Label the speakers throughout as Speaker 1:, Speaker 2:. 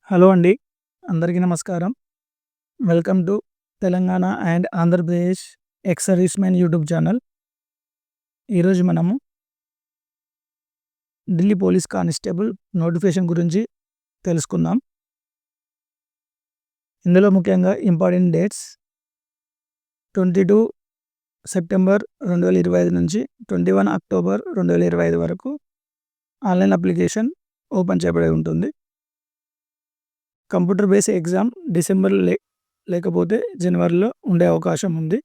Speaker 1: Hello అండి. అందరికీ నమస్కారం. Welcome to Telangana and Andhra Pradesh ex servicemen YouTube channel. ఈరోజు మనము ఢిల్లీ పోలీస్ కానిస్టేబుల్ నోటిఫికేషన్ గురించి తెలుసుకుందాం. ఇందులో ముఖ్యంగా ఇంపార్టెంట్ డేట్స్ 22 సెప్టెంబర్ 2025 నుంచి 21 అక్టోబర్ 2025 వరకు ఆన్‌లైన్ అప్లికేషన్ ఓపెన్ చేయబడి ఉంటుంది. కంప్యూటర్ బేస్డ్ ఎగ్జామ్ డిసెంబర్‌లో లేకపోతే జనవరిలో ఉండే అవకాశం ఉంది.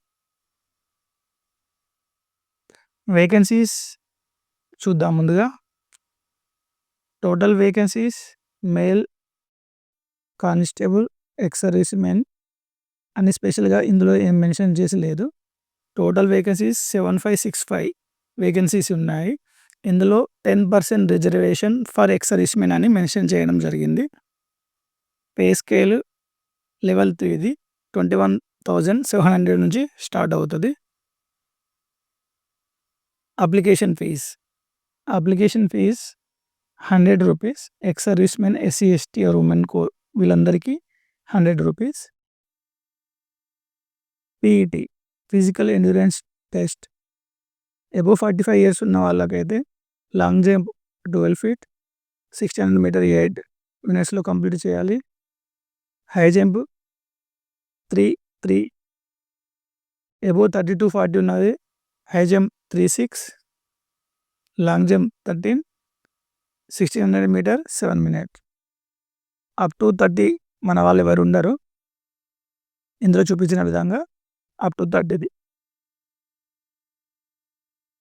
Speaker 1: వేకెన్సీస్ చూద్దాం ముందుగా. Total vacancies male constable, ex servicemen అని స్పెషల్‌గా ఇందులో ఏం మెన్షన్ చేసి లేదు. టోటల్ వేకెన్సీస్ 7565 వేకెన్సీస్ ఉన్నాయి. ఇందులో 10% రిజర్వేషన్ ఫర్ ఎక్స్ సర్వీస్‌మెన్ అని మెన్షన్ చేయడం జరిగింది. పే స్కేల్ లెవెల్ 3ది 21,700 నుంచి స్టార్ట్ అవుతది. అప్లికేషన్ ఫీజ్ రూ. 100. Ex servicemen, SC, ST or women వీళ్ళందరికీ రూ. 100. PET physical endurance test above 45 years ఉన్న వాళ్ళకైతే లాంగ్ జంప్ 12 ఫీట్ 1600 మీటర్ 8 మినిట్స్‌లో కంప్లీట్ చేయాలి. హై జంప్ 3 అబోవ్ 30-40 ఉన్నది high jump 36, long jump 13, 1600 metre 7 minutes. Up to 30 మన వాళ్ళు ఎవరు ఉండరు. ఇందులో చూపించిన విధంగా అప్ టు 30ది.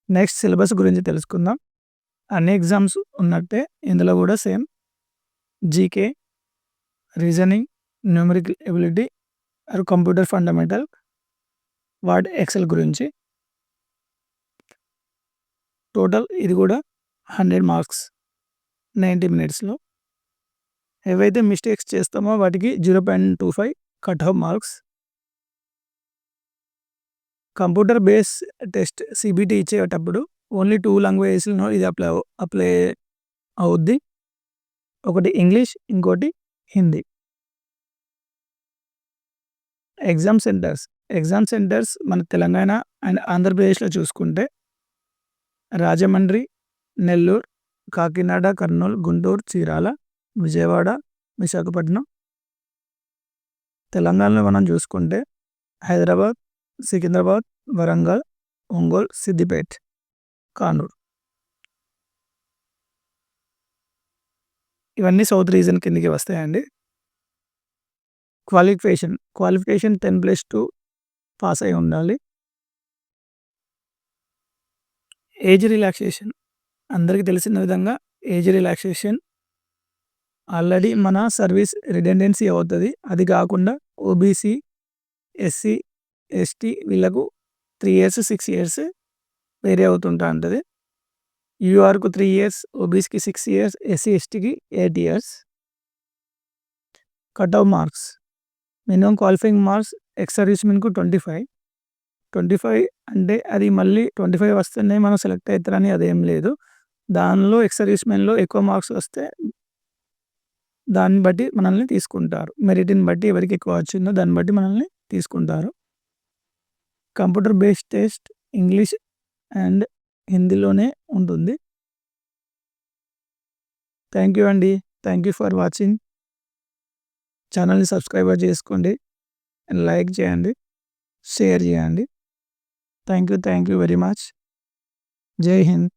Speaker 1: నెక్స్ట్ సిలబస్ గురించి తెలుసుకుందాం. అన్ని ఎగ్జామ్స్ ఉన్నట్టే ఇందులో కూడా same GK, reasoning, numerical ability or computer fundamental, Word, Excel గురించి. టోటల్ ఇది కూడా 100 మార్క్స్ 90 మినిట్స్‌లో. ఏవైతే మిస్టేక్స్ చేస్తామో వాటికి 0.25 cut off marks. Computer base test CBT ఇచ్చేటప్పుడు ఓన్లీ 2 లాంగ్వేజెస్‌లో ఇది అప్లై అవుద్ది. ఒకటి ఇంగ్లీష్, ఇంకోటి హిందీ. ఎగ్జామ్ సెంటర్స్ మన తెలంగాణ అండ్ ఆంధ్రప్రదేశ్‌లో చూసుకుంటే రాజమండ్రి, నెల్లూరు, కాకినాడ, కర్నూలు, గుంటూరు, చీరాల, విజయవాడ, విశాఖపట్నం. తెలంగాణలో మనం చూసుకుంటే హైదరాబాద్, సికింద్రాబాద్, వరంగల్, ఒంగోలు, సిద్దిపేట, కానూరు. ఇవన్నీ సౌత్ రీజన్ కిందకి వస్తాయండి. క్వాలిఫికేషన్ 10+2 పాస్ అయి ఉండాలి. ఏజ్ రిలాక్సేషన్ అందరికీ తెలిసిన విధంగా ఏజ్ రిలాక్సేషన్ ఆల్రెడీ మన సర్వీస్ రిడెండెన్సీ అవుతుంది. అది కాకుండా ఓబీసీ, ఎస్సీ, ఎస్టీ వీళ్ళకు 3 ఇయర్స్, 6 ఇయర్స్ వేరే అవుతుంటా ఉంటుంది. యూఆర్‌కు 3 ఇయర్స్, ఓబీసీకి 6 ఇయర్స్, ఎస్సీ, ఎస్టీకి 8 years. Cut off marks minimum qualifying marks ex సర్వీస్‌మెన్‌కు 25 అంటే అది మళ్ళీ 25 వస్తేనే మనం సెలెక్ట్ అవుతారని అదేం లేదు. దానిలో ఎక్స్ సర్వీస్‌మెన్‌లో ఎక్కువ మార్క్స్ వస్తే దాన్ని బట్టి మనల్ని తీసుకుంటారు. మెరిట్‌ని బట్టి ఎవరికి ఎక్కువ వచ్చిందో దాన్ని బట్టి మనల్ని తీసుకుంటారు. Computer based test English and హిందీలోనే ఉంటుంది. థ్యాంక్ యూ అండి. Thank you for watching. ఛానల్‌ని సబ్స్క్రైబ్ చేసుకోండి. లైక్ చేయండి. షేర్ చేయండి. Thank you very much. Jai Hind.